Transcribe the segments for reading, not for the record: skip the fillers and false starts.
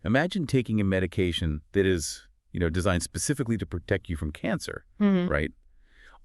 Imagine taking a medication that is, designed specifically to protect you from cancer, Hmm. right?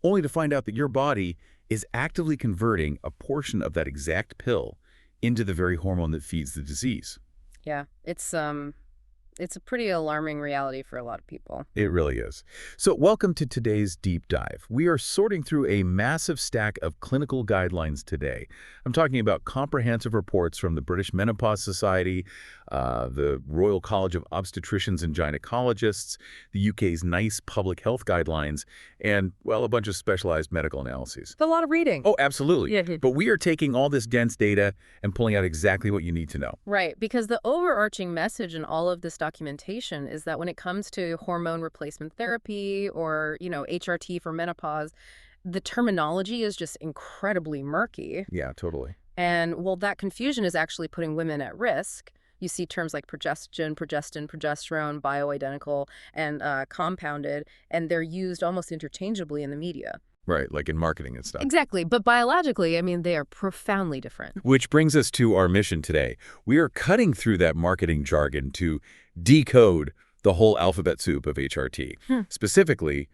Only to find out that your body is actively converting a portion of that exact pill into the very hormone that feeds the disease. Yeah, it's a pretty alarming reality for a lot of people. It really is. So welcome to today's deep dive. We are sorting through a massive stack of clinical guidelines today. I'm talking about comprehensive reports from the British Menopause Society, the Royal College of Obstetricians and Gynecologists, the UK's NICE public health guidelines, and, well, a bunch of specialized medical analyses. It's a lot of reading. Oh, absolutely. Yeah. But we are taking all this dense data and pulling out exactly what you need to know. Right, because the overarching message in all of this documentation is that when it comes to hormone replacement therapy or, HRT for menopause, the terminology is just incredibly murky. Yeah, totally. And, well, that confusion is actually putting women at risk. You see terms like progestogen, progestin, progesterone, bioidentical, and compounded, and they're used almost interchangeably in the media. Right, like in marketing and stuff. Exactly, but biologically, they are profoundly different. Which brings us to our mission today. We are cutting through that marketing jargon to decode the whole alphabet soup of HRT. Specifically,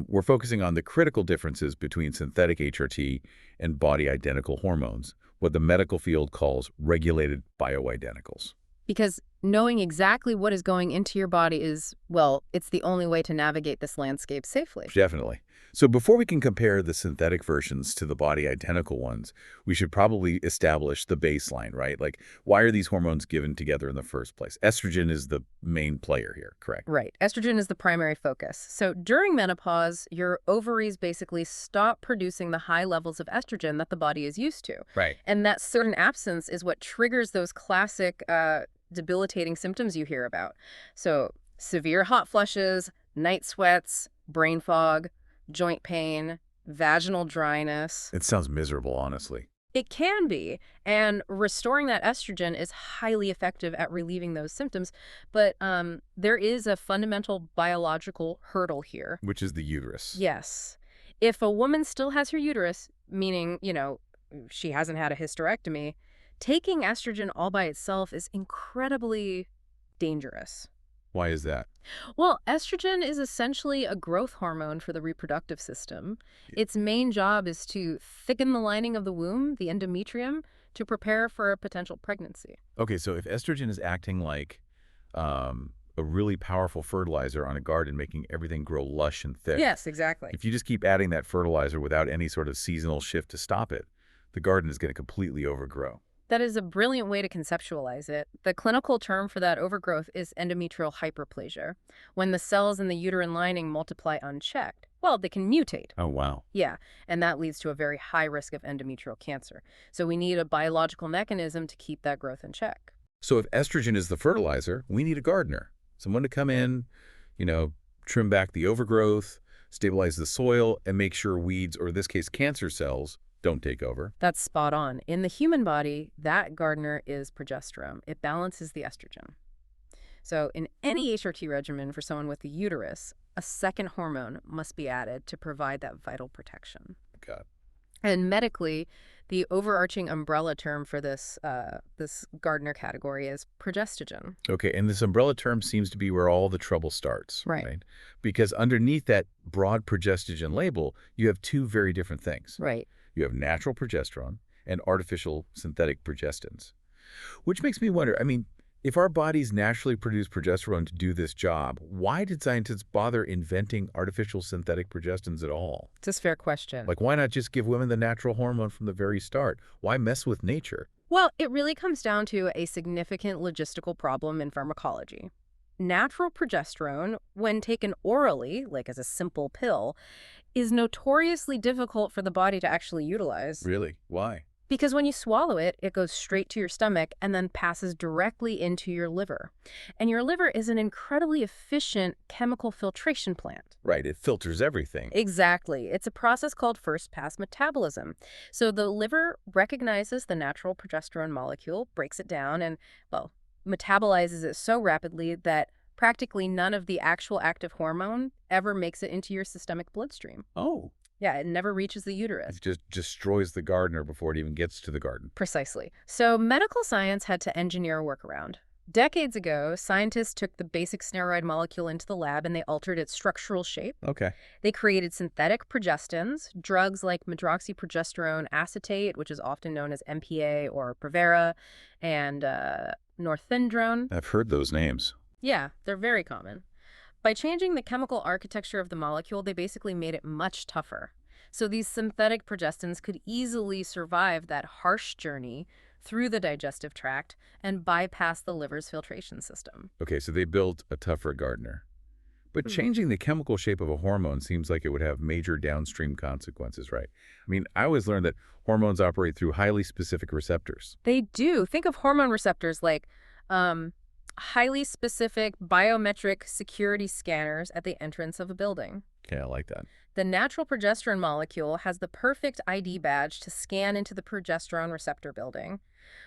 we're focusing on the critical differences between synthetic HRT and body-identical hormones, what the medical field calls regulated bioidenticals. Because knowing exactly what is going into your body is, well, it's the only way to navigate this landscape safely. Definitely. So before we can compare the synthetic versions to the body-identical ones, we should probably establish the baseline, right? Like, why are these hormones given together in the first place? Estrogen is the main player here, correct? Right. Estrogen is the primary focus. So during menopause, your ovaries basically stop producing the high levels of estrogen that the body is used to. Right. And that certain absence is what triggers those classic debilitating symptoms you hear about. So severe hot flushes, night sweats, brain fog, joint pain, vaginal dryness. It sounds miserable, honestly. It can be, and restoring that estrogen is highly effective at relieving those symptoms, but there is a fundamental biological hurdle here. Which is the uterus. Yes. If a woman still has her uterus, meaning, she hasn't had a hysterectomy, taking estrogen all by itself is incredibly dangerous. Why is that? Well, estrogen is essentially a growth hormone for the reproductive system. Its main job is to thicken the lining of the womb, the endometrium, to prepare for a potential pregnancy. Okay, so if estrogen is acting like a really powerful fertilizer on a garden, making everything grow lush and thick. Yes, exactly. If you just keep adding that fertilizer without any sort of seasonal shift to stop it, the garden is going to completely overgrow. That is a brilliant way to conceptualize it. The clinical term for that overgrowth is endometrial hyperplasia, when the cells in the uterine lining multiply unchecked. Well, they can mutate. Oh, wow. Yeah, and that leads to a very high risk of endometrial cancer. So we need a biological mechanism to keep that growth in check. So if estrogen is the fertilizer, we need a gardener. Someone to come in, trim back the overgrowth, stabilize the soil, and make sure weeds, or in this case, cancer cells, don't take over. That's spot on. In the human body, that gardener is progesterone. It balances the estrogen. So in any HRT regimen for someone with a uterus, a second hormone must be added to provide that vital protection. God. And medically, the overarching umbrella term for this gardener category is progestogen. Okay, and this umbrella term seems to be where all the trouble starts, Right. Because underneath that broad progestogen label, you have two very different things. Right. You have natural progesterone and artificial synthetic progestins, which makes me wonder, if our bodies naturally produce progesterone to do this job, why did scientists bother inventing artificial synthetic progestins at all? It's a fair question. Like, why not just give women the natural hormone from the very start? Why mess with nature? Well, it really comes down to a significant logistical problem in pharmacology. Natural progesterone, when taken orally, like as a simple pill, is notoriously difficult for the body to actually utilize. Really? Why? Because when you swallow it, it goes straight to your stomach and then passes directly into your liver. And your liver is an incredibly efficient chemical filtration plant. Right, it filters everything. Exactly. It's a process called first-pass metabolism. So the liver recognizes the natural progesterone molecule, breaks it down, and, well, metabolizes it so rapidly that practically none of the actual active hormone ever makes it into your systemic bloodstream. Oh. Yeah, it never reaches the uterus. It just destroys the gardener before it even gets to the garden. Precisely. So medical science had to engineer a workaround. Decades ago, scientists took the basic steroid molecule into the lab and they altered its structural shape. Okay. They created synthetic progestins, drugs like medroxyprogesterone acetate, which is often known as MPA or Pravera, and norethindrone. I've heard those names. Yeah, they're very common. By changing the chemical architecture of the molecule, they basically made it much tougher. So these synthetic progestins could easily survive that harsh journey through the digestive tract and bypass the liver's filtration system. Okay, so they built a tougher gardener. But Hmm. changing the chemical shape of a hormone seems like it would have major downstream consequences, right? I mean, I always learned that hormones operate through highly specific receptors. They do. Think of hormone receptors like um, highly specific biometric security scanners at the entrance of a building. Okay, I like that. The natural progesterone molecule has the perfect ID badge to scan into the progesterone receptor building.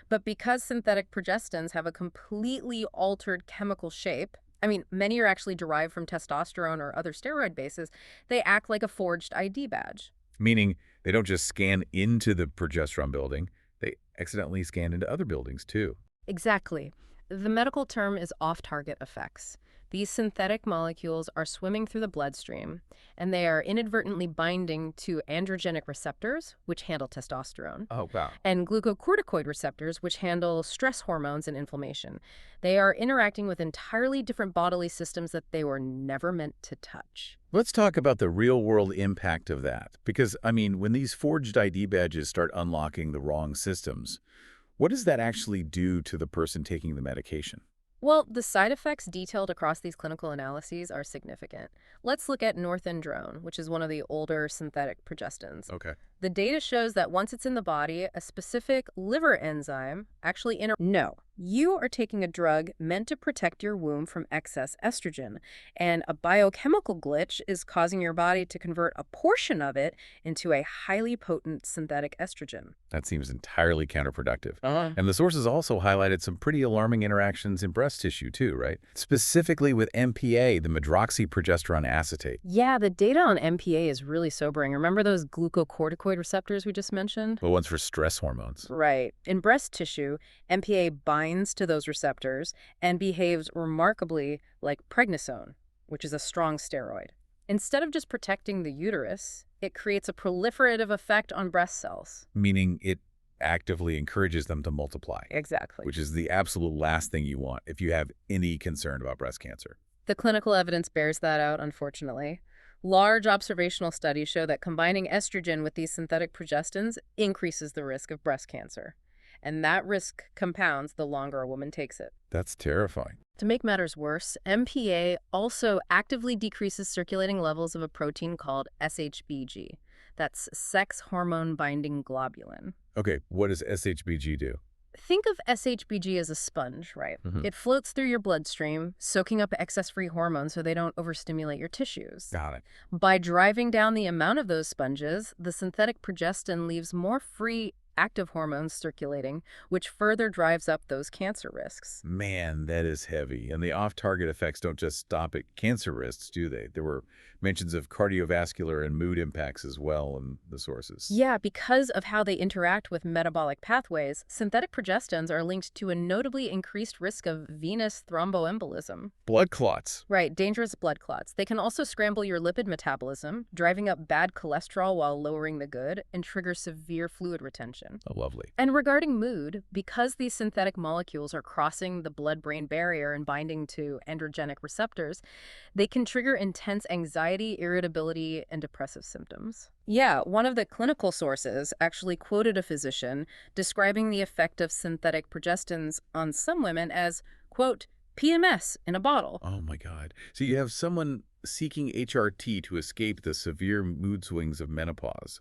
But because synthetic progestins have a completely altered chemical shape, I mean, many are actually derived from testosterone or other steroid bases, they act like a forged ID badge. Meaning they don't just scan into the progesterone building, they accidentally scan into other buildings too. Exactly. The medical term is off-target effects. These synthetic molecules are swimming through the bloodstream, and they are inadvertently binding to androgenic receptors, which handle testosterone, Oh, wow. and glucocorticoid receptors, which handle stress hormones and inflammation. They are interacting with entirely different bodily systems that they were never meant to touch. Let's talk about the real-world impact of that. Because, I mean, when these forged ID badges start unlocking the wrong systems, what does that actually do to the person taking the medication? Well, the side effects detailed across these clinical analyses are significant. Let's look at norethindrone, which is one of the older synthetic progestins. Okay. The data shows that once it's in the body, a specific liver enzyme actually No, you are taking a drug meant to protect your womb from excess estrogen, and a biochemical glitch is causing your body to convert a portion of it into a highly potent synthetic estrogen. That seems entirely counterproductive. Uh, And the sources also highlighted some pretty alarming interactions in breast tissue too, right? Specifically with MPA, the medroxyprogesterone acetate. Yeah, the data on MPA is really sobering. Remember those glucocorticoid receptors we just mentioned? The ones for stress hormones. Right. In breast tissue, MPA binds to those receptors and behaves remarkably like prednisone, which is a strong steroid. Instead of just protecting the uterus, it creates a proliferative effect on breast cells. Meaning it actively encourages them to multiply, Exactly. which is the absolute last thing you want if you have any concern about breast cancer. The clinical evidence bears that out, unfortunately. Large observational studies show that combining estrogen with these synthetic progestins increases the risk of breast cancer. And that risk compounds the longer a woman takes it. That's terrifying. To make matters worse, MPA also actively decreases circulating levels of a protein called SHBG. That's sex hormone binding globulin. Okay, what does SHBG do? Think of SHBG as a sponge, right? Mhm. It floats through your bloodstream, soaking up excess free hormones so they don't overstimulate your tissues. Got it. By driving down the amount of those sponges, the synthetic progestin leaves more free active hormones circulating, which further drives up those cancer risks. Man, that is heavy. And the off-target effects don't just stop at cancer risks, do they? There were mentions of cardiovascular and mood impacts as well in the sources. Yeah, because of how they interact with metabolic pathways, synthetic progestins are linked to a notably increased risk of venous thromboembolism. Blood clots. Right, dangerous blood clots. They can also scramble your lipid metabolism, driving up bad cholesterol while lowering the good, and trigger severe fluid retention. Oh, lovely. And regarding mood, because these synthetic molecules are crossing the blood-brain barrier and binding to androgenic receptors, they can trigger intense anxiety, irritability, and depressive symptoms. Yeah, one of the clinical sources actually quoted a physician describing the effect of synthetic progestins on some women as, quote, PMS in a bottle. Oh, my God. So you have someone seeking HRT to escape the severe mood swings of menopause,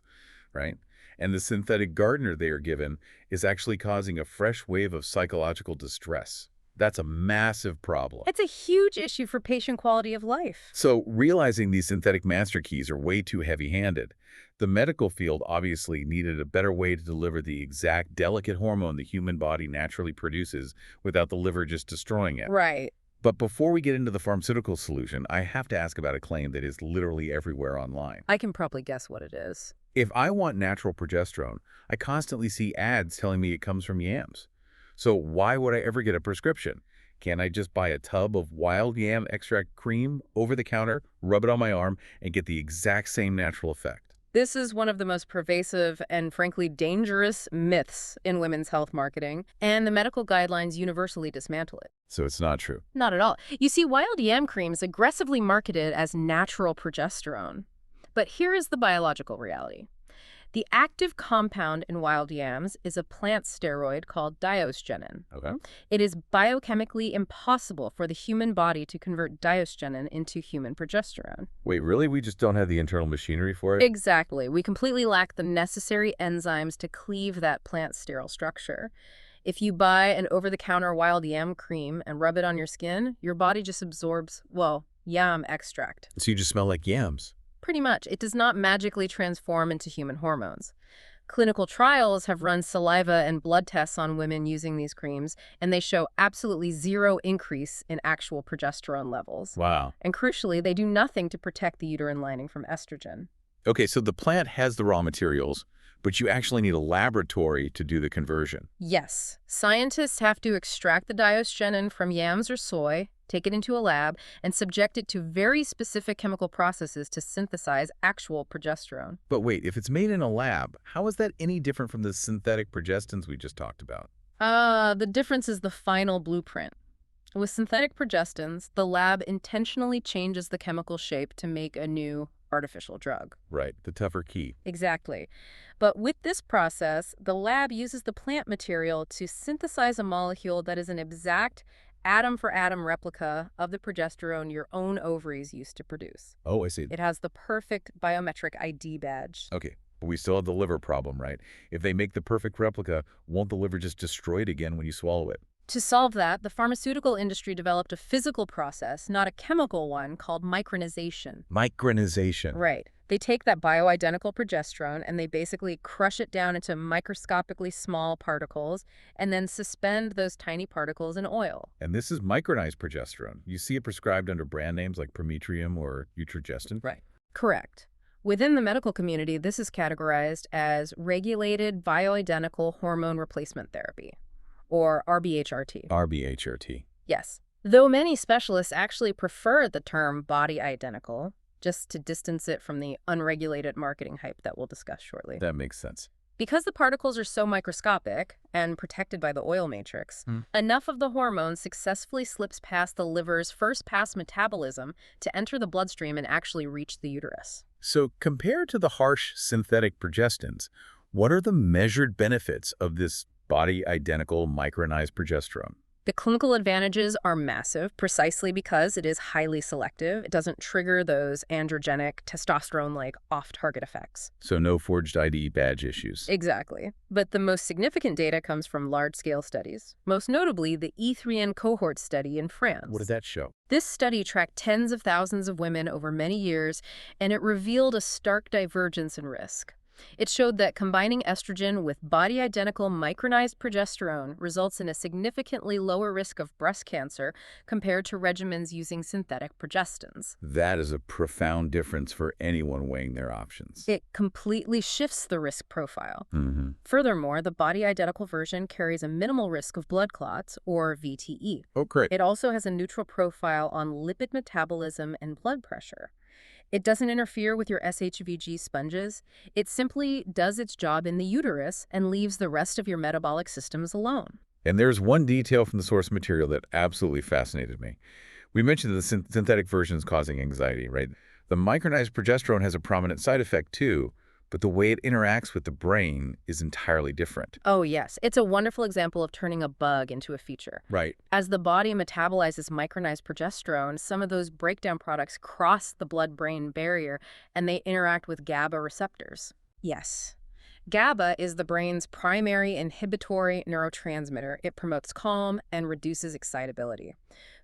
right? And the synthetic gardener they are given is actually causing a fresh wave of psychological distress. That's a massive problem. It's a huge issue for patient quality of life. So realizing these synthetic master keys are way too heavy-handed, the medical field obviously needed a better way to deliver the exact delicate hormone the human body naturally produces without the liver just destroying it. Right. But before we get into the pharmaceutical solution, I have to ask about a claim that is literally everywhere online. I can probably guess what it is. If I want natural progesterone, I constantly see ads telling me it comes from yams. So why would I ever get a prescription? Can I just buy a tub of wild yam extract cream over the counter, rub it on my arm, and get the exact same natural effect? This is one of the most pervasive and frankly dangerous myths in women's health marketing, and the medical guidelines universally dismantle it. So it's not true. Not at all. You see, wild yam cream is aggressively marketed as natural progesterone. But here is the biological reality. The active compound in wild yams is a plant steroid called diosgenin. Okay. It is biochemically impossible for the human body to convert diosgenin into human progesterone. Wait, really? We just don't have the internal machinery for it? Exactly. We completely lack the necessary enzymes to cleave that plant sterol structure. If you buy an over-the-counter wild yam cream and rub it on your skin, your body just absorbs, well, yam extract. So you just smell like yams. Pretty much. It does not magically transform into human hormones. Clinical trials have run saliva and blood tests on women using these creams, and they show absolutely zero increase in actual progesterone levels. Wow. And crucially, they do nothing to protect the uterine lining from estrogen. Okay, so the plant has the raw materials, but you actually need a laboratory to do the conversion. Yes, scientists have to extract the diosgenin from yams or soy, take it into a lab, and subject it to very specific chemical processes to synthesize actual progesterone. But wait, if it's made in a lab, how is that any different from the synthetic progestins we just talked about? The difference is the final blueprint. With synthetic progestins, the lab intentionally changes the chemical shape to make a new artificial drug. Right, the tougher key. Exactly. But with this process, the lab uses the plant material to synthesize a molecule that is an exact atom-for-atom replica of the progesterone your own ovaries used to produce. Oh, I see. It has the perfect biometric ID badge. Okay, but we still have the liver problem, right? If they make the perfect replica, won't the liver just destroy it again when you swallow it? To solve that, the pharmaceutical industry developed a physical process, not a chemical one, called micronization. Micronization. Right. They take that bioidentical progesterone and they basically crush it down into microscopically small particles and then suspend those tiny particles in oil. And this is micronized progesterone. You see it prescribed under brand names like Prometrium or Utrogestin. Right. Correct. Within the medical community, this is categorized as regulated bioidentical hormone replacement therapy, or RBHRT. RBHRT. Yes. Though many specialists actually prefer the term body identical, just to distance it from the unregulated marketing hype that we'll discuss shortly. That makes sense. Because the particles are so microscopic and protected by the oil matrix, enough of the hormone successfully slips past the liver's first-pass metabolism to enter the bloodstream and actually reach the uterus. So compared to the harsh synthetic progestins, what are the measured benefits of this body-identical micronized progesterone? The clinical advantages are massive precisely because it is highly selective. It doesn't trigger those androgenic, testosterone-like off-target effects. So no forged ID badge issues. Exactly. But the most significant data comes from large-scale studies, most notably the E3N cohort study in France. What did that show? This study tracked tens of thousands of women over many years, and it revealed a stark divergence in risk. It showed that combining estrogen with body-identical micronized progesterone results in a significantly lower risk of breast cancer compared to regimens using synthetic progestins. That is a profound difference for anyone weighing their options. It completely shifts the risk profile. Mm-hmm. Furthermore, the body-identical version carries a minimal risk of blood clots, or VTE. Oh, great. It also has a neutral profile on lipid metabolism and blood pressure. It doesn't interfere with your SHBG sponges. It simply does its job in the uterus and leaves the rest of your metabolic systems alone. And there's one detail from the source material that absolutely fascinated me. We mentioned the synthetic versions causing anxiety, right? The micronized progesterone has a prominent side effect too, but the way it interacts with the brain is entirely different. Oh, yes. It's a wonderful example of turning a bug into a feature. Right. As the body metabolizes micronized progesterone, some of those breakdown products cross the blood-brain barrier and they interact with GABA receptors. Yes. GABA is the brain's primary inhibitory neurotransmitter. It promotes calm and reduces excitability.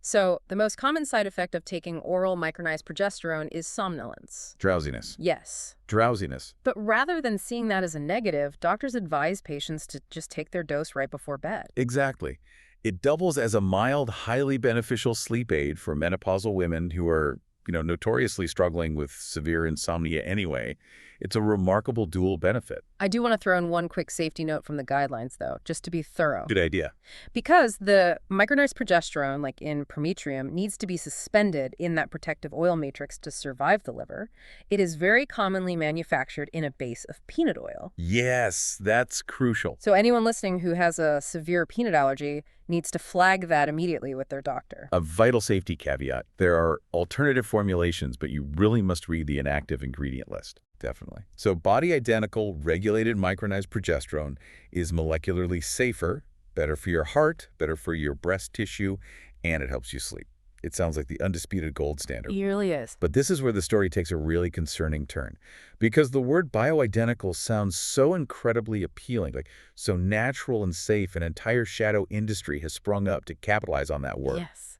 So, the most common side effect of taking oral micronized progesterone is somnolence. Drowsiness. Yes. Drowsiness. But rather than seeing that as a negative, doctors advise patients to just take their dose right before bed. Exactly. It doubles as a mild, highly beneficial sleep aid for menopausal women who are, notoriously struggling with severe insomnia anyway. It's a remarkable dual benefit. I do want to throw in one quick safety note from the guidelines, though, just to be thorough. Good idea. Because the micronized progesterone, like in prometrium, needs to be suspended in that protective oil matrix to survive the liver, it is very commonly manufactured in a base of peanut oil. Yes, that's crucial. So anyone listening who has a severe peanut allergy needs to flag that immediately with their doctor. A vital safety caveat. There are alternative formulations, but you really must read the inactive ingredient list. Definitely. So body-identical regulated micronized progesterone is molecularly safer, better for your heart, better for your breast tissue, and it helps you sleep. It sounds like the undisputed gold standard. It really is. But this is where the story takes a really concerning turn, because the word bioidentical sounds so incredibly appealing, like so natural and safe. An entire shadow industry has sprung up to capitalize on that word. Yes.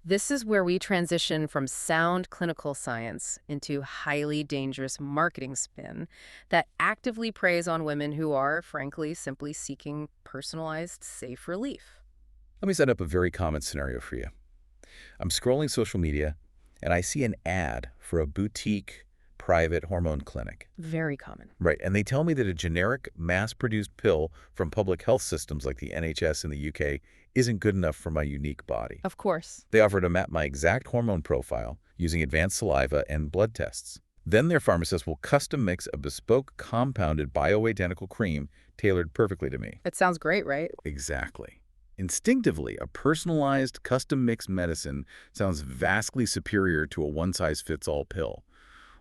This is where we transition from sound clinical science into highly dangerous marketing spin that actively preys on women who are, frankly, simply seeking personalized, safe relief. Let me set up a very common scenario for you. I'm scrolling social media, and I see an ad for a boutique private hormone clinic. Very common. Right, and they tell me that a generic, mass-produced pill from public health systems like the NHS in the UK isn't good enough for my unique body. Of course. They offer to map my exact hormone profile using advanced saliva and blood tests. Then their pharmacist will custom mix a bespoke compounded bioidentical cream tailored perfectly to me. It sounds great, right? Exactly. Instinctively, a personalized, custom-mixed medicine sounds vastly superior to a one-size-fits-all pill.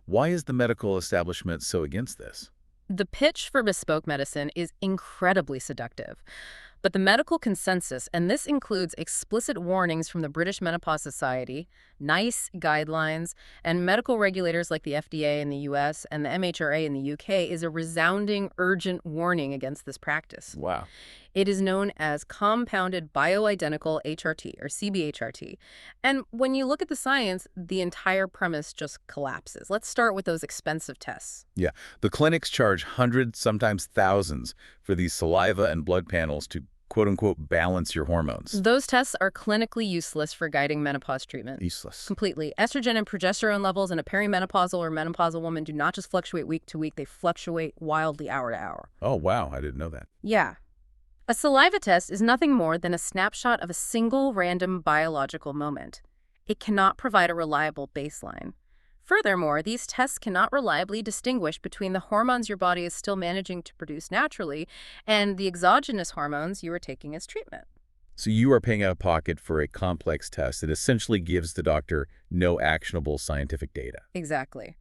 Why is the medical establishment so against this? The pitch for bespoke medicine is incredibly seductive. But the medical consensus, and this includes explicit warnings from the British Menopause Society, NICE guidelines, and medical regulators like the FDA in the US and the MHRA in the UK, is a resounding, urgent warning against this practice. Wow. It is known as compounded bioidentical HRT, or CBHRT. And when you look at the science, the entire premise just collapses. Let's start with those expensive tests. Yeah, the clinics charge hundreds, sometimes thousands, for these saliva and blood panels to quote-unquote balance your hormones. Those tests are clinically useless for guiding menopause treatment. Useless. Completely. Estrogen and progesterone levels in a perimenopausal or menopausal woman do not just fluctuate week to week, they fluctuate wildly hour to hour. Oh, wow, I didn't know that. Yeah. A saliva test is nothing more than a snapshot of a single random biological moment. It cannot provide a reliable baseline. Furthermore, these tests cannot reliably distinguish between the hormones your body is still managing to produce naturally and the exogenous hormones you are taking as treatment. So you are paying out of pocket for a complex test that essentially gives the doctor no actionable scientific data. Exactly.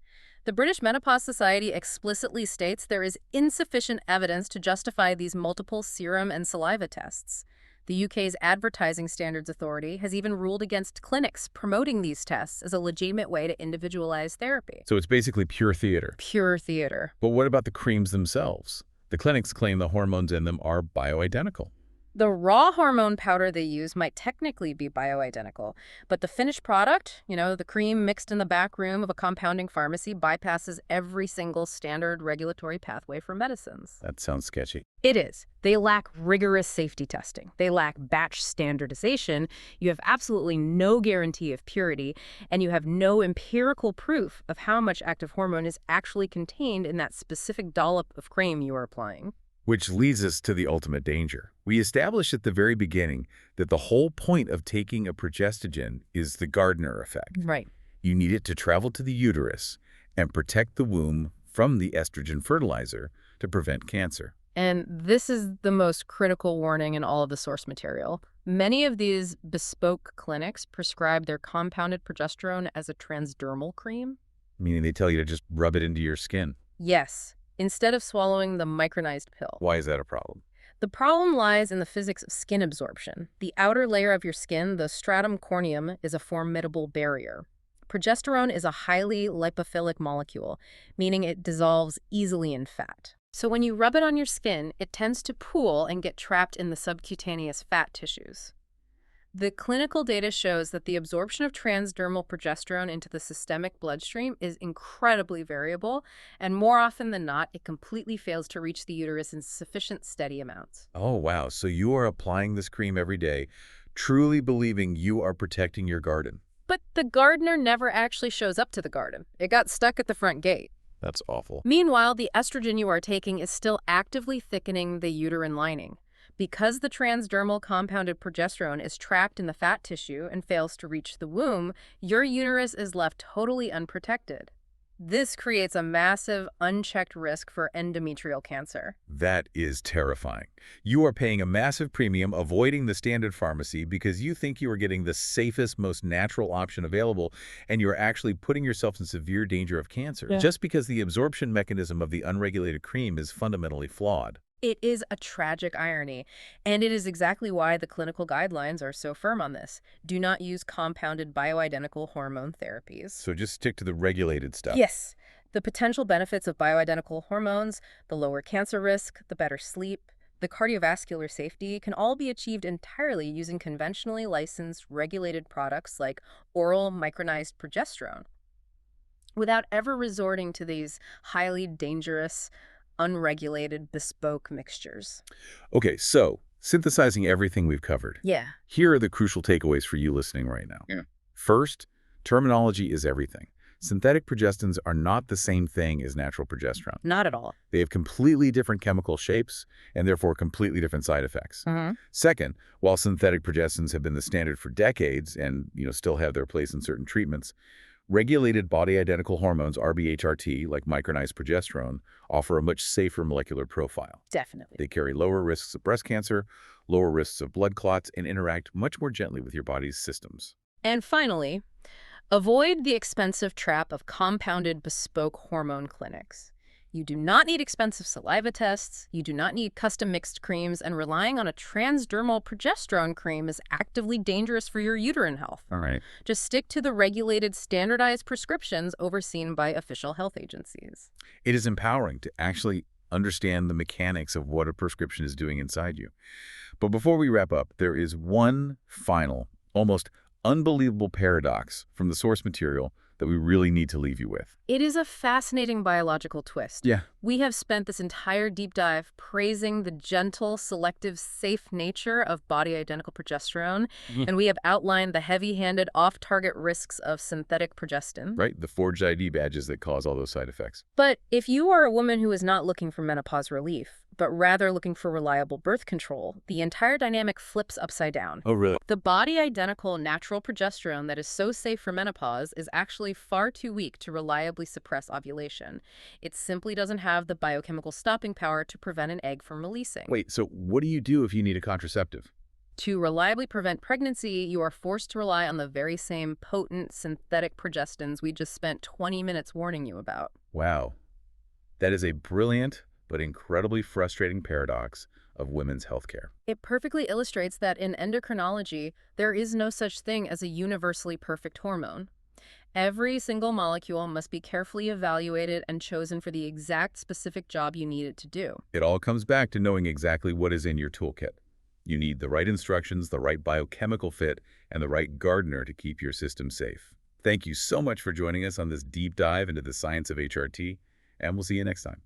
The British Menopause Society explicitly states there is insufficient evidence to justify these multiple serum and saliva tests. The UK's Advertising Standards Authority has even ruled against clinics promoting these tests as a legitimate way to individualize therapy. So it's basically pure theater. Pure theater. But what about the creams themselves? The clinics claim the hormones in them are bioidentical. The raw hormone powder they use might technically be bioidentical, but the finished product, the cream mixed in the back room of a compounding pharmacy, bypasses every single standard regulatory pathway for medicines. That sounds sketchy. It is. They lack rigorous safety testing. They lack batch standardization. You have absolutely no guarantee of purity, and you have no empirical proof of how much active hormone is actually contained in that specific dollop of cream you are applying. Which leads us to the ultimate danger. We established at the very beginning that the whole point of taking a progestogen is the Gardner effect. Right. You need it to travel to the uterus and protect the womb from the estrogen fertilizer to prevent cancer. And this is the most critical warning in all of the source material. Many of these bespoke clinics prescribe their compounded progesterone as a transdermal cream. Meaning they tell you to just rub it into your skin. Yes, instead of swallowing the micronized pill. Why is that a problem? The problem lies in the physics of skin absorption. The outer layer of your skin, the stratum corneum, is a formidable barrier. Progesterone is a highly lipophilic molecule, meaning it dissolves easily in fat. So when you rub it on your skin, it tends to pool and get trapped in the subcutaneous fat tissues. The clinical data shows that the absorption of transdermal progesterone into the systemic bloodstream is incredibly variable, and more often than not, it completely fails to reach the uterus in sufficient steady amounts. Oh, wow. So you are applying this cream every day, truly believing you are protecting your garden. But the gardener never actually shows up to the garden. It got stuck at the front gate. That's awful. Meanwhile, the estrogen you are taking is still actively thickening the uterine lining. Because the transdermal compounded progesterone is trapped in the fat tissue and fails to reach the womb, your uterus is left totally unprotected. This creates a massive, unchecked risk for endometrial cancer. That is terrifying. You are paying a massive premium avoiding the standard pharmacy because you think you are getting the safest, most natural option available, and you're actually putting yourself in severe danger of cancer, just because the absorption mechanism of the unregulated cream is fundamentally flawed. It is a tragic irony, and it is exactly why the clinical guidelines are so firm on this. Do not use compounded bioidentical hormone therapies. So just stick to the regulated stuff. Yes, the potential benefits of bioidentical hormones, the lower cancer risk, the better sleep, the cardiovascular safety can all be achieved entirely using conventionally licensed regulated products like oral micronized progesterone, without ever resorting to these highly dangerous, unregulated, bespoke mixtures. Okay, so synthesizing everything we've covered. Yeah. Here are the crucial takeaways for you listening right now. Yeah. First, terminology is everything. Synthetic progestins are not the same thing as natural progesterone. Not at all. They have completely different chemical shapes and therefore completely different side effects. Second, while synthetic progestins have been the standard for decades and still have their place in certain treatments, regulated body-identical hormones, RBHRT, like micronized progesterone, offer a much safer molecular profile. Definitely. They carry lower risks of breast cancer, lower risks of blood clots, and interact much more gently with your body's systems. And finally, avoid the expensive trap of compounded bespoke hormone clinics. You do not need expensive saliva tests, you do not need custom mixed creams, and relying on a transdermal progesterone cream is actively dangerous for your uterine health. All right. Just stick to the regulated, standardized prescriptions overseen by official health agencies. It is empowering to actually understand the mechanics of what a prescription is doing inside you. But before we wrap up, there is one final, almost unbelievable paradox from the source material that we really need to leave you with. It is a fascinating biological twist. Yeah. We have spent this entire deep dive praising the gentle, selective, safe nature of body-identical progesterone, and we have outlined the heavy-handed, off-target risks of synthetic progestin. Right? The forged ID badges that cause all those side effects. But if you are a woman who is not looking for menopause relief, but rather looking for reliable birth control, the entire dynamic flips upside down. Oh, really? The body-identical natural progesterone that is so safe for menopause is actually far too weak to reliably suppress ovulation. It simply doesn't have the biochemical stopping power to prevent an egg from releasing. Wait, so what do you do if you need a contraceptive? To reliably prevent pregnancy, you are forced to rely on the very same potent synthetic progestins we just spent 20 minutes warning you about. Wow. That is a brilliant but incredibly frustrating paradox of women's healthcare. It perfectly illustrates that in endocrinology, there is no such thing as a universally perfect hormone. Every single molecule must be carefully evaluated and chosen for the exact specific job you need it to do. It all comes back to knowing exactly what is in your toolkit. You need the right instructions, the right biochemical fit, and the right gardener to keep your system safe. Thank you so much for joining us on this deep dive into the science of HRT, and we'll see you next time.